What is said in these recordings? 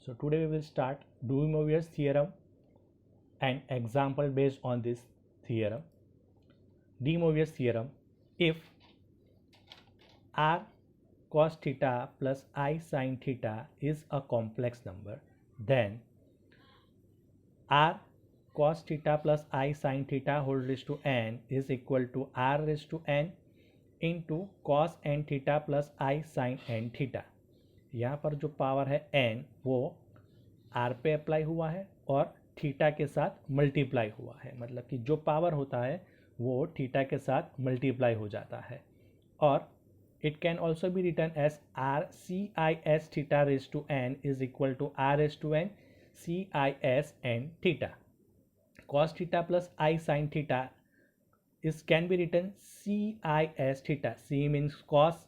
So today we will start De Moivre's theorem and example based on this theorem. De Moivre's theorem: if r cos theta plus I sin theta is a complex number, then r cos theta plus I sin theta whole raised to n is equal to r raised to n into cos n theta plus I sin n theta. यहाँ पर जो power है n वो r पे apply हुआ है और theta के साथ मल्टीप्लाई हुआ है, मतलब कि जो पावर होता है वो थीटा के साथ मल्टीप्लाई हो जाता है. और it can also be written as r c i s theta raise to n is equal to r raise to n c i s n theta. cos theta plus I sin theta is can be written CIS theta. C means cos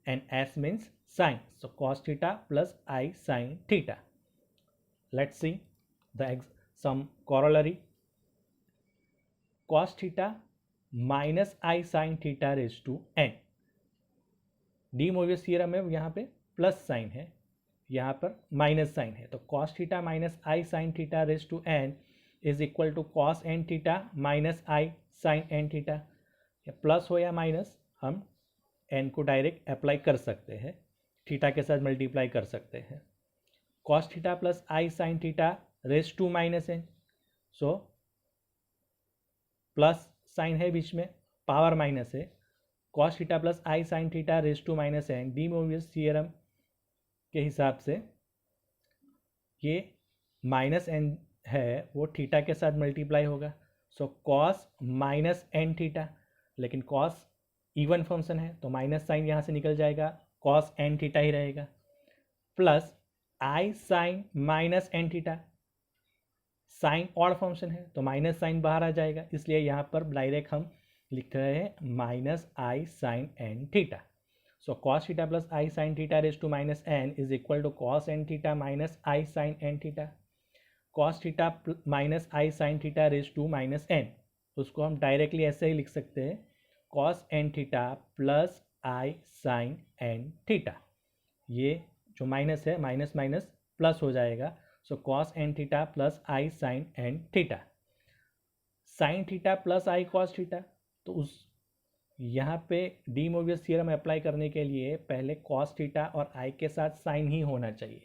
and S means sin. So cos theta plus I sin theta. Let's see some corollary. Cos theta minus I sin theta raised to n. De Moivre's theorem में यहाँ पे plus sine है, यहाँ पर minus sign है, तो cos theta minus i sine theta raise to n is equal to cos n theta minus i sine n theta. या plus हो या माइनस, हम एन को डायरेक्ट अप्लाई कर सकते हैं, थीटा के साथ मल्टीप्लाई कर सकते हैं. cos theta plus i sine theta raise to minus n, so plus sine है बीच में, पावर माइनस है. cos theta plus i sine theta raise to minus n, De Moivre's theorem के हिसाब से ये माइनस एन है वो थीटा के साथ मल्टीप्लाई होगा. So cos minus n theta, लेकिन cos इवन फंक्शन है तो माइनस साइन यहाँ से निकल जाएगा, cos एन थीटा ही रहेगा. Plus i sine minus n theta, sine odd function है तो माइनस साइन बाहर आ जाएगा, इसलिए यहाँ पर डायरेक्ट हम लिख रहे हैं minus i sine n theta. So cos theta plus i sine theta raise to minus n is equal to cos n theta minus i sine n theta. cos theta minus i sine theta raise to minus n, उसको हम directly ऐसे ही लिख सकते हैं cos n theta plus i sine n theta. ये जो minus है माइनस माइनस प्लस हो जाएगा. So cos n theta plus i sine n theta. Sine theta plus i cos theta, तो उस यहाँ पे डी मोवियस थ्योरम अप्लाई करने के लिए पहले cos थीटा और आई के साथ साइन ही होना चाहिए.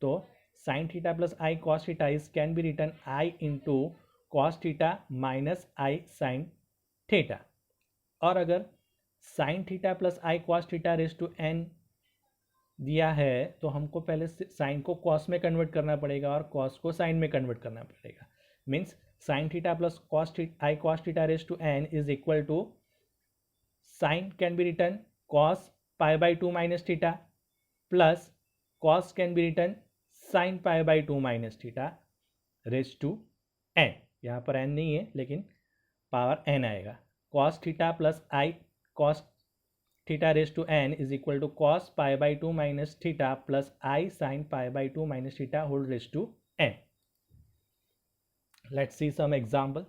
तो sine theta plus i cos theta is can be written i into cos theta minus i sine theta. और अगर sine theta plus i cos theta raise to n दिया है तो हमको पहले साइन को cos में कन्वर्ट करना पड़ेगा और cos को साइन में कन्वर्ट करना पड़ेगा. Means sine theta plus i cos theta raise to n is equal to sine can be written cos pi by two minus theta plus cos can be written sine pi by two minus theta raise to n. यहाँ पर n नहीं है लेकिन power n आएगा. cos theta plus i cos theta raise to n is equal to cos pi by two minus theta plus i sign pi by two minus theta whole raise to n. Let's see some example.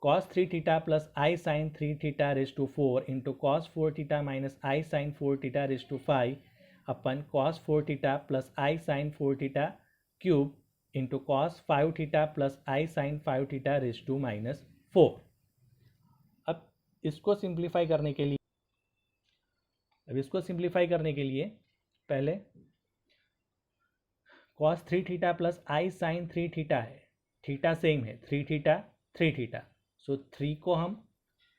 Cos 3 theta plus I sin 3 theta raised to 4 into cos 4 theta minus I sin 4 theta raised to 5 upon cos 4 theta plus I sin 4 theta cube into cos 5 theta plus I sin 5 theta raised to minus 4. अब इसको simplify करने के लिए पहले cos 3 theta plus i sine 3 theta है, theta same है, 3 theta 3 theta. सो 3 को हम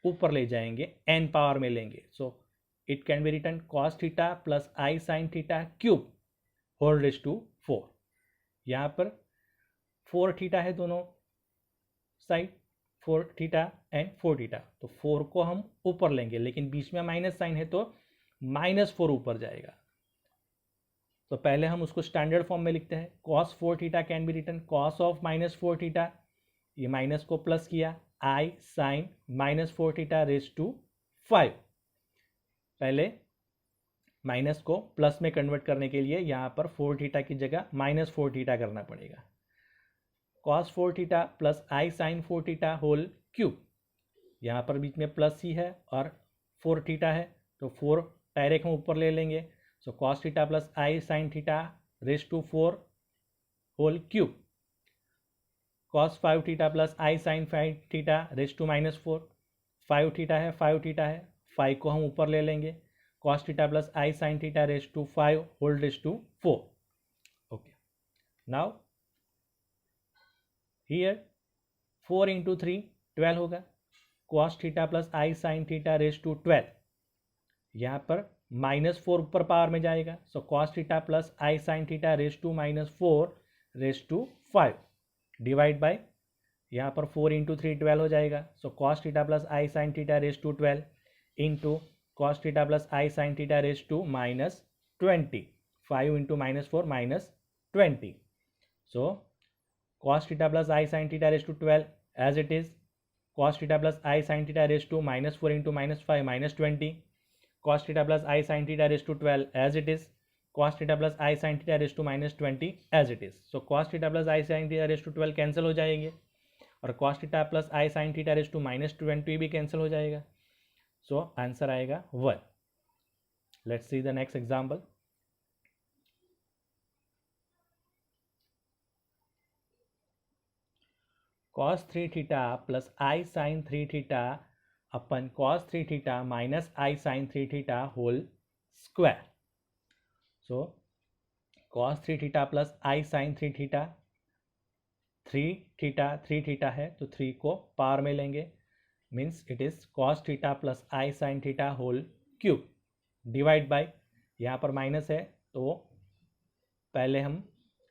ऊपर ले जाएंगे, n पावर में लेंगे. So it can be written cos theta plus i sine theta cube whole raise to 4. यहाँ पर 4 थीटा है दोनों साइड, 4 थीटा एंड 4 थीटा, तो 4 को हम ऊपर लेंगे, लेकिन बीच में माइनस साइन है तो माइनस 4 ऊपर जाएगा. तो पहले हम उसको स्टैंडर्ड फॉर्म में लिखते हैं. cos 4 theta can be written cos of minus 4 theta, ये माइनस को प्लस किया, i sine minus 4 theta raise to 5. पहले माइनस को प्लस में कन्वर्ट करने के लिए यहाँ पर 4 थीटा की जगह माइनस 4 थीटा करना पड़ेगा. cos 4 theta plus i sine 4 theta whole cube, यहाँ पर बीच में प्लस ही है और 4 थीटा है तो 4 डायरेक्ट हम ऊपर ले लेंगे. So cos theta plus i sine theta raise to 4 whole cube, cos 5 theta plus i sine 5 theta raise to -4, 5 theta है 5 थीटा है, 5 को हम ऊपर ले लेंगे, cos theta plus i sine theta raise to 5 whole raise to 4. Okay, now here 4 into 3 12 होगा, cos theta plus i sine theta raise to 12, यहाँ पर -4 ऊपर पावर में जाएगा, so cos theta plus i sine theta raise to -4 raise to 5 divide by, यहाँ पर 4 into 3 12 हो जाएगा, so cos theta plus i sine theta raise to 12 into cos theta plus i sine theta raise to -20, 5 into -4 -20, सो cos theta plus I sin theta raised to 12 as it is, cos theta plus I sin theta raised to -4 into -5 -20, cos theta plus I sin theta raised to 12 as it is, cos theta plus I sin theta raised to -20 as it is. So cos theta plus I sin theta raised to 12 cancel हो जाएंगे और cos theta plus I sin theta raised to -20 भी cancel हो जाएगा. So answer आएगा 1. Let's see the next example. cos 3 theta plus I sin 3 theta upon cos 3 theta minus I sin 3 theta whole square. So cos 3 theta plus I sin 3 theta, 3 theta है तो 3 को power में लेंगे, means it is cos theta plus I sin theta whole cube divide by, यहाँ पर minus है तो पहले हम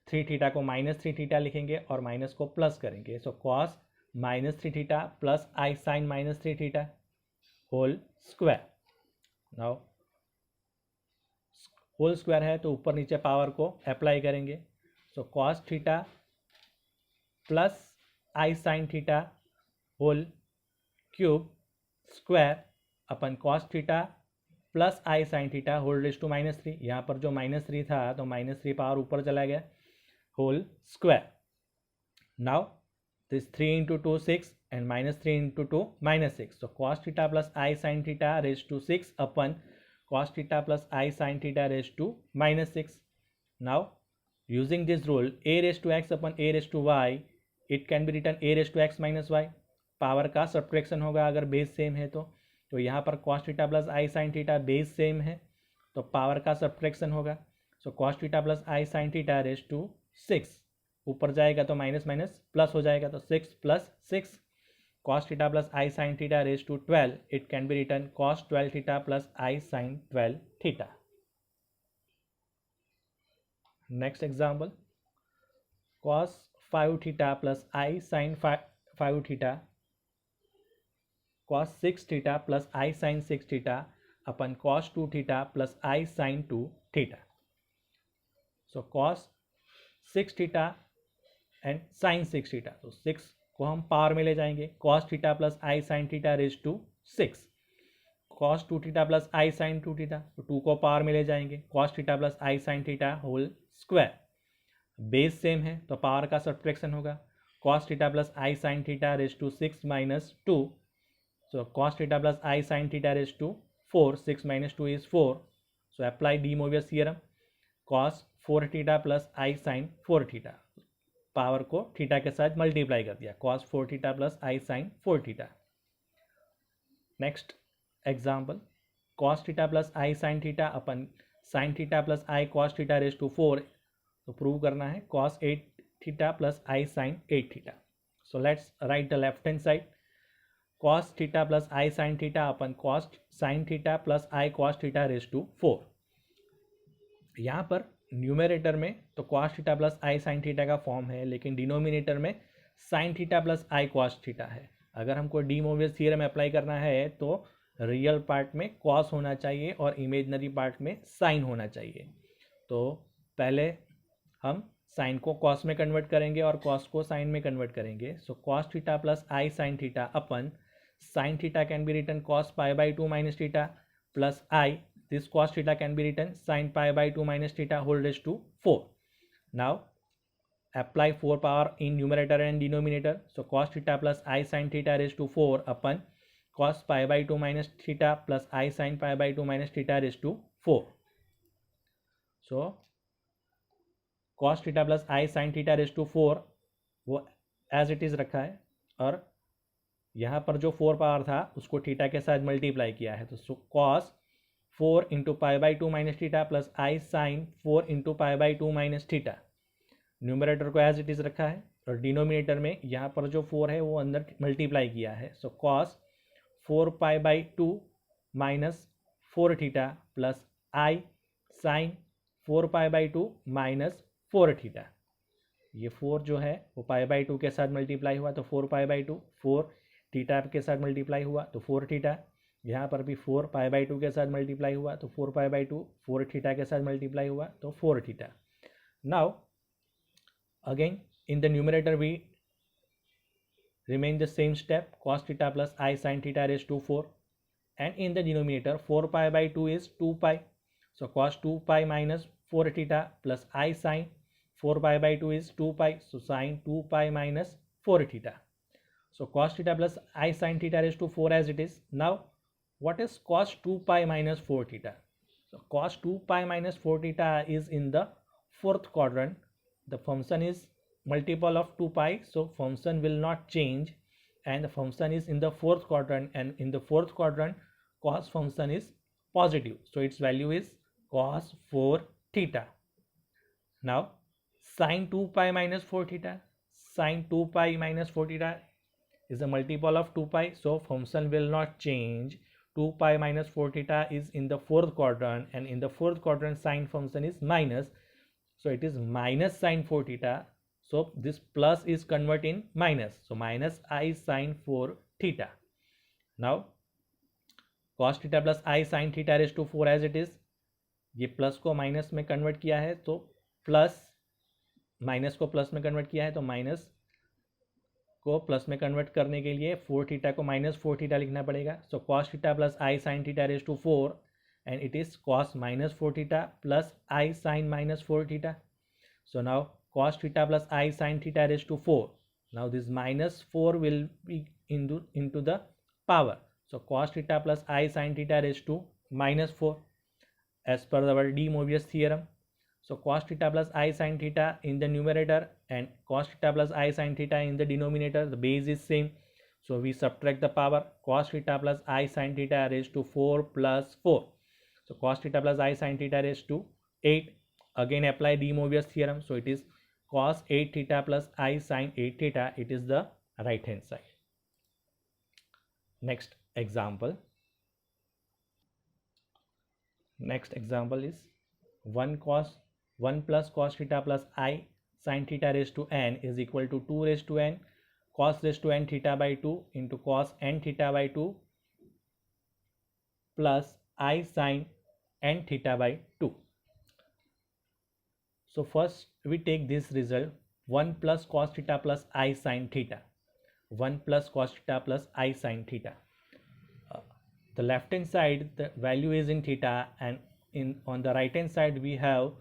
3 थीटा को -3 थीटा लिखेंगे और माइनस को प्लस करेंगे, so cos -3 theta plus i sine -3 theta whole square. Now whole square है तो ऊपर नीचे पावर को अप्लाई करेंगे, so cos theta plus i sine theta whole cube square अपन cos theta plus i sine theta whole raise to -3, यहाँ पर जो -3 था तो -3 पावर ऊपर चला गया, whole square. Now this 3 into 2 6 and -3 into 2 -6. So cos theta plus I sin theta raised to 6 upon cos theta plus I sin theta raised to -6. Now using this rule a raised to x upon a raised to y, it can be written a raised to x minus y. Power का subtraction होगा अगर base same है तो यहाँ पर cos theta plus i sine theta base same है तो power का सब्ट्रैक्शन होगा, so cos theta plus i sine theta raise to 6 ऊपर जाएगा तो माइनस माइनस प्लस हो जाएगा, तो 6 plus 6 cos theta plus i sine theta raise to 12, it can be written cos 12 theta plus i sine 12 theta. Next example, cos 5 theta plus i sine 5 theta, cos 6 theta plus i sine 6 theta upon cos 2 theta plus i sine 2 theta. So cos 6 theta and sine 6 theta, तो 6 को हम power में ले जाएंगे, cos theta plus i sine theta raise to 6, cos 2 theta plus i sine 2 theta, तो 2 को power में ले जाएंगे, cos theta plus i sine theta whole square, base same है तो पावर का सब्ट्रैक्शन होगा, cos theta plus i sine theta raise to 6 minus 2, so cos theta plus i sine theta raise to 4, 6 minus 2 is 4, so apply De मोवियस theorem, cos 4 theta plus i sine 4 theta, power को theta के साथ multiply कर दिया, cos 4 theta plus i sine 4 theta. Next example, cos theta plus i sine theta upon sine theta plus i cos theta raise to 4, तो prove करना है cos 8 theta plus i sine 8 theta. So let's write the left hand side, cos theta plus i sine theta upon cos sign theta plus i cos theta raise to 4. यहाँ पर numerator में तो cos theta plus i sine theta का form है, लेकिन denominator में sine theta plus i cos theta है. अगर हमको डी मोवियस थियरम अप्लाई करना है तो रियल पार्ट में cos होना चाहिए और इमेजनरी पार्ट में साइन होना चाहिए. तो पहले हम साइन को cos में कन्वर्ट करेंगे और cos को साइन में कन्वर्ट करेंगे. So cos theta plus i sine theta upon sine theta can be written cos pi by 2 minus theta plus i, this cos theta can be written sin pi by 2 minus theta whole raised to 4. Now apply 4 power in numerator and denominator, so cos theta plus I sin theta raised to 4 upon cos pi by 2 minus theta plus I sin pi by 2 minus theta raised to 4. So cos theta plus i sine theta raise to 4 वो as it is रखा है, और यहाँ पर जो 4 power था उसको theta के साथ मल्टीप्लाई किया है, तो cos 4 into pi by two minus theta plus i sine 4 into pi by two minus theta. Numerator को एज इट इज़ रखा है, और डिनोमिनेटर में यहाँ पर जो 4 है वो अंदर मल्टीप्लाई किया है। So cos 4 pi by two minus 4 theta plus i sine 4 pi by two minus 4 theta. ये 4 जो है वो पाई बाई टू के साथ मल्टीप्लाई हुआ तो 4 पाई बाई टू, 4 थीटा के साथ मल्टीप्लाई हुआ तो 4 थीटा, यहाँ पर भी 4 पाई बाई टू के साथ मल्टीप्लाई हुआ तो 4 पाई बाई टू, 4 थीटा के साथ मल्टीप्लाई हुआ तो 4 theta. Now again in the numerator we remain the same step, cos theta plus I sin theta raised to 4, and in the denominator 4 pi by 2 is 2 pi, so cos 2 pi minus 4 theta plus I sin 4 pi by 2 is 2 pi, so sin 2 pi minus 4 theta. So cos theta plus I sin theta raised to 4 as it is. Now what is cos 2 pi minus 4 theta? So cos 2 pi minus 4 theta is in the fourth quadrant. The function is multiple of 2 pi, so function will not change, and the function is in the fourth quadrant, and in the fourth quadrant cos function is positive, so its value is cos 4 theta. Now sin 2 pi minus 4 theta, sin 2 pi minus 4 theta is a multiple of 2 pi, so function will not change. 2 pi minus 4 theta is in the fourth quadrant, and in the fourth quadrant sin function is minus, so it is minus sin 4 theta. So this plus is convert in minus, so minus I sin 4 theta. Now cos theta plus I sin theta raised to 4 as it is, ये plus को minus में convert किया है तो plus, minus को plus में convert किया है तो माइनस को प्लस में कन्वर्ट करने के लिए 4 थीटा को माइनस 4 थीटा लिखना पड़ेगा। So cos theta plus I sin theta raise to 4, and it is cos minus 4 theta plus I sin minus 4 theta. So now cos theta plus I sin theta raised to 4. Now this minus 4 will be into the power. So cos theta plus I sin theta raised to minus 4 as per our De Moivre's theorem. So cos theta plus I sin theta in the numerator and cos theta plus I sin theta in the denominator. The base is same. So we subtract the power. Cos theta plus I sin theta raised to 4 plus 4. So cos theta plus I sin theta raised to 8. Again apply De Moivre's theorem. So it is cos 8 theta plus I sin 8 theta. It is the right hand side. Next example. Next example is 1 plus cos theta plus I sin theta raised to n is equal to 2 raised to n cos raised to n theta by 2 into cos n theta by 2 plus I sin n theta by 2. So first we take this result 1 plus cos theta plus I sin theta. 1 plus cos theta plus I sin theta. The left hand side the value is in theta, and on the right hand side we have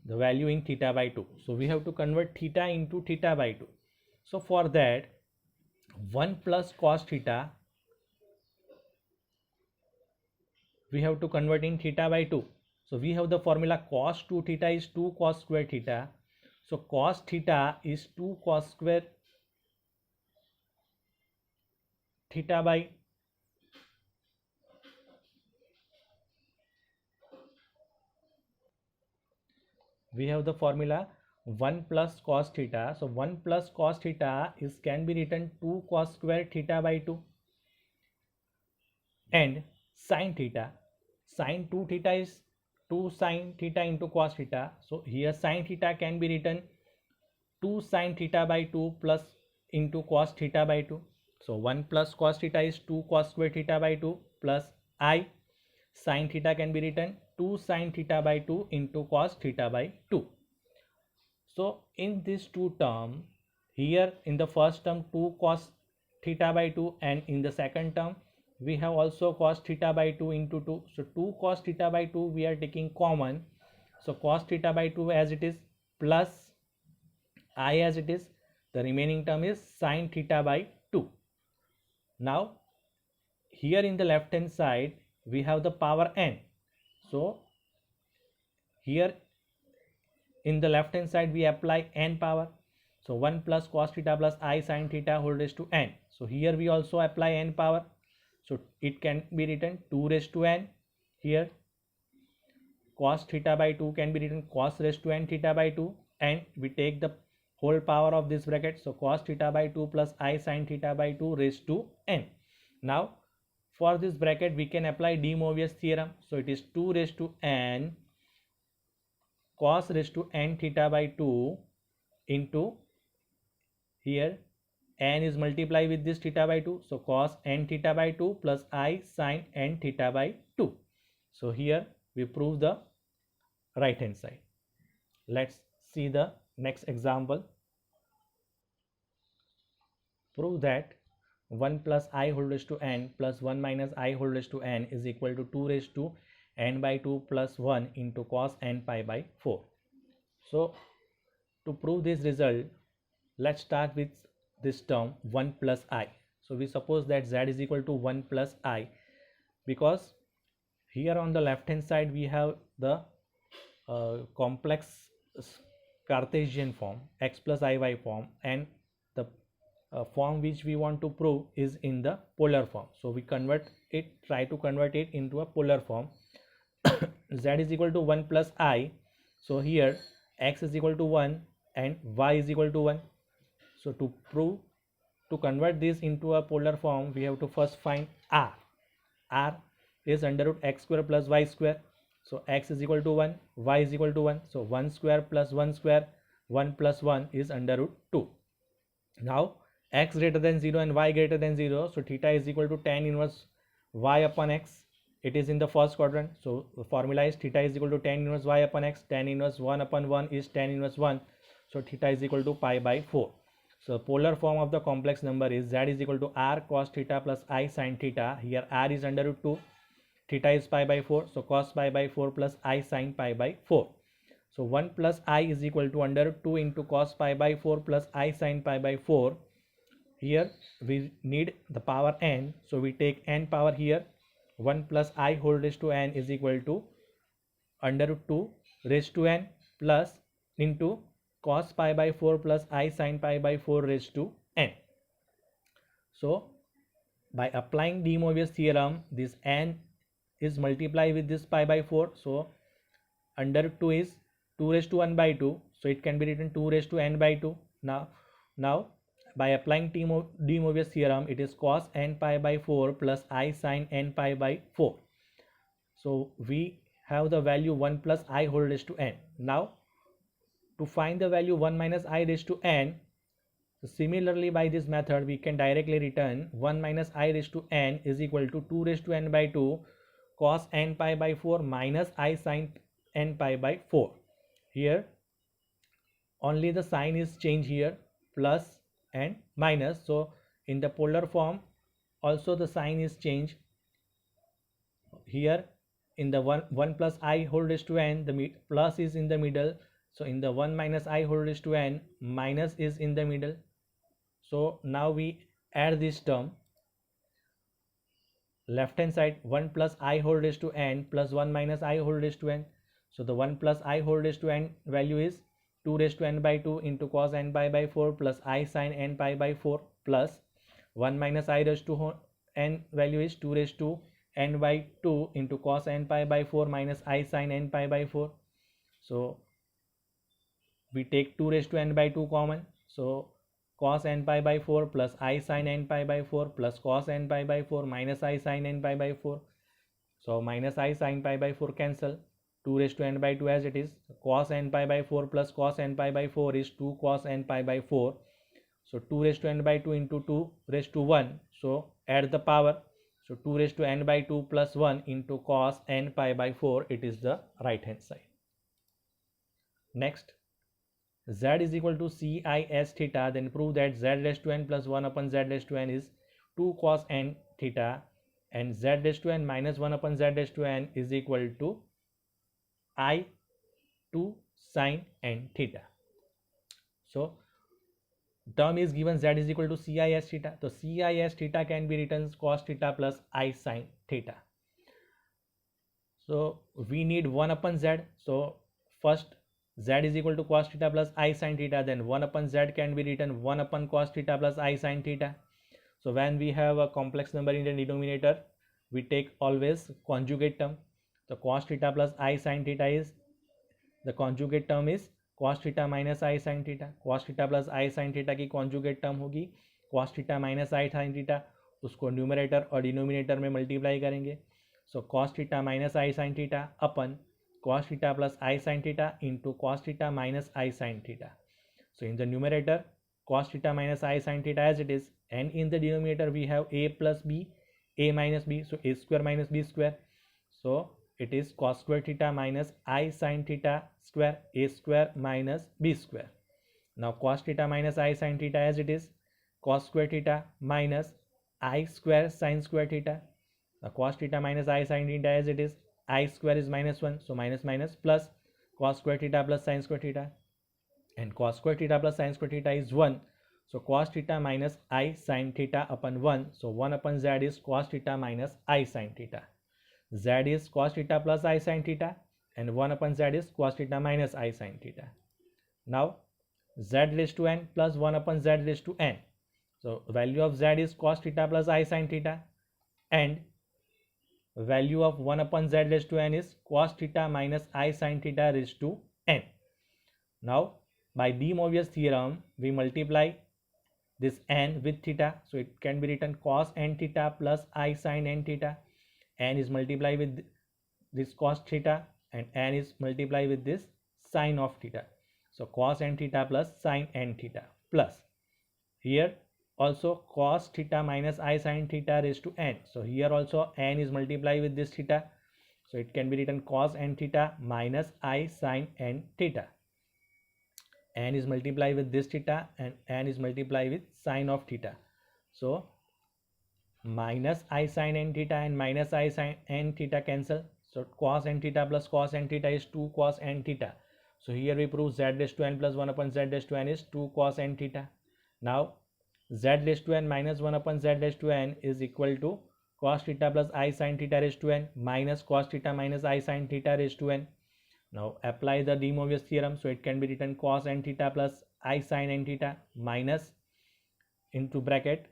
the value in theta by 2. So we have to convert theta into theta by 2. So for that 1 plus cos theta we have to convert in theta by 2. So we have the formula cos 2 theta is 2 cos square theta. So cos theta is 2 cos square theta by we have the formula 1 plus cos theta. So 1 plus cos theta is can be written 2 cos square theta by 2, and sin theta, sin 2 theta is 2 sin theta into cos theta. So here sin theta can be written 2 sin theta by 2 plus into cos theta by 2. So 1 plus cos theta is 2 cos square theta by 2 plus I sin theta can be written 2 sin theta by 2 into cos theta by 2. So in this two term, here in the first term 2 cos theta by 2, and in the second term we have also cos theta by 2 into 2. So 2 cos theta by 2 we are taking common. So cos theta by 2 as it is plus I as it is. The remaining term is sin theta by 2. Now here in the left hand side we have the power n. So here in the left hand side we apply n power. So 1 plus cos theta plus I sin theta whole raised to n. So here we also apply n power. So it can be written 2 raised to n. Here cos theta by 2 can be written cos raised to n theta by 2, and we take the whole power of this bracket. So cos theta by 2 plus I sin theta by 2 raised to n. Now for this bracket we can apply De Moivre's theorem. So it is 2 raised to n cos raised to n theta by 2 into, here n is multiplied with this theta by 2, so cos n theta by 2 plus I sin n theta by 2. So here we prove the right hand side. Let's see the next example. Prove that 1 plus I whole raised to n plus 1 minus I whole raised to n is equal to 2 raised to n by 2 plus 1 into cos n pi by 4. So to prove this result, let's start with this term 1 plus I. So we suppose that z is equal to 1 plus I, because here on the left hand side we have the complex Cartesian form, x plus iy form, and the form which we want to prove is in the polar form. So we try to convert it into a polar form. Z is equal to 1 plus I. So here x is equal to 1 and y is equal to 1. So to convert this into a polar form, we have to first find r. R is under root x square plus y square. So x is equal to 1, y is equal to 1. So 1 square plus 1 square, 1 plus 1 is under root 2. Now x greater than 0 and y greater than 0. So theta is equal to tan inverse y upon x. It is in the first quadrant. So the formula is theta is equal to tan inverse y upon x. Tan inverse 1 upon 1 is tan inverse 1. So theta is equal to pi by 4. So polar form of the complex number is z is equal to r cos theta plus I sin theta. Here r is under root 2. Theta is pi by 4. So cos pi by 4 plus I sin pi by 4. So 1 plus I is equal to under root 2 into cos pi by 4 plus I sin pi by 4. Here we need the power n. So we take n power here. 1 plus I whole raised to n is equal to under root 2 raised to n plus into cos pi by 4 plus I sin pi by 4 raised to n. So by applying De Moivre's theorem, this n is multiplied with this pi by 4. So under root 2 is 2 raised to 1 by 2. So it can be written 2 raised to n by 2. Now by applying De Moivre's theorem, it is cos n pi by 4 plus I sin n pi by 4. So we have the value 1 plus I whole raised to n. Now to find the value 1 minus I raised to n, so similarly by this method we can directly return 1 minus I raised to n is equal to 2 raised to n by 2 cos n pi by 4 minus I sin n pi by 4. Here only the sign is changed here, plus and minus. So in the polar form also the sign is changed. Here in the 1 plus I whole raised to n, the plus is in the middle. So in the 1 minus I whole raised to n, minus is in the middle. So now we add this term. Left hand side 1 plus I whole raised to n plus 1 minus I whole raised to n. So the 1 plus I whole raised to n value is 2 raised to n by 2 into cos n pi by 4 plus I sin n pi by 4 plus 1 minus I raised to n value is 2 raised to n by 2 into cos n pi by 4 minus I sin n pi by 4. So we take 2 raised to n by 2 common. So cos n pi by 4 plus I sin n pi by 4 plus cos n pi by 4 minus I sin n pi by 4. So minus I sin pi by 4 cancel. 2 raised to n by 2 as it is. Cos n pi by 4 plus cos n pi by 4 is 2 cos n pi by 4. So 2 raised to n by 2 into 2 raised to 1. So add the power. So 2 raised to n by 2 plus 1 into cos n pi by 4. It is the right hand side. Next, z is equal to ci s theta. Then prove that z raised to n plus 1 upon z raised to n is 2 cos n theta, and z raised to n minus 1 upon z raised to n is equal to I 2 sin n theta. So term is given z is equal to ci s theta. So ci s theta can be written as cos theta plus I sin theta. So we need 1 upon z. So first z is equal to cos theta plus I sin theta, then 1 upon z can be written 1 upon cos theta plus I sin theta. So when we have a complex number in the denominator, we take always conjugate term. So cos theta plus I sin theta is, the conjugate term is cos theta minus I sin theta. cos theta plus I sin theta की conjugate term होगी cos theta minus I sin theta, उसको numerator और denominator में multiply करेंगे. So cos theta minus I sin theta upon cos theta plus I sin theta into cos theta minus I sin theta. So in the numerator cos theta minus I sin theta as it is, and in the denominator we have a plus b, a minus b, so a square minus b square. So it is cos square theta minus I sin theta square, a square minus b square. Now cos theta minus I sin theta as it is, cos square theta minus I square sin square theta. Now cos theta minus I sin theta as it is, I square is minus 1, so minus minus plus cos square theta plus sin square theta, and cos square theta plus sin square theta is 1. So cos theta minus I sin theta upon 1, so 1 upon z is cos theta minus I sin theta. Z is cos theta plus I sin theta, and 1 upon z is cos theta minus I sin theta. Now z raised to n plus 1 upon z raised to n. So value of z is cos theta plus I sin theta, and value of 1 upon z raised to n is cos theta minus I sin theta raised to n. Now by De Moivre's theorem we multiply this n with theta, so it can be written cos n theta plus I sin n theta. N is multiplied with this cos theta, and n is multiplied with this sin of theta. So cos n theta plus sin n theta, plus here also cos theta minus I sin theta raised to n. So here also n is multiplied with this theta, so it can be written cos n theta minus I sin n theta. N is multiplied with this theta, and n is multiplied with sin of theta. So minus I sin n theta and minus I sin n theta cancel. So cos n theta plus cos n theta is 2 cos n theta. So here we prove z raised to n plus 1 upon z raised to n is 2 cos n theta. Now z raised to n minus 1 upon z raised to n is equal to cos theta plus I sin theta raised to n minus cos theta minus I sin theta raised to n. Now apply the De Moivre's theorem, so it can be written cos n theta plus I sin n theta minus into bracket.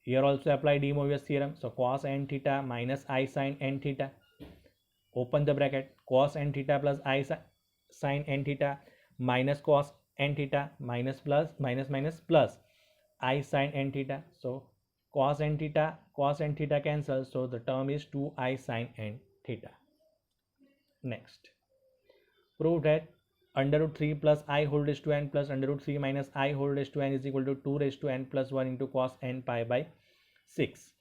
Here also apply De Moivre's theorem, so cos n theta minus I sin n theta, open the bracket, cos n theta plus I sin n theta minus cos n theta minus plus minus minus plus I sin n theta. So cos n theta cancels, so the term is 2I sin n theta. Next, prove that under root 3 plus I whole raised to n plus under root 3 minus I whole raised to n is equal to 2 raised to n plus 1 into cos n pi by 6.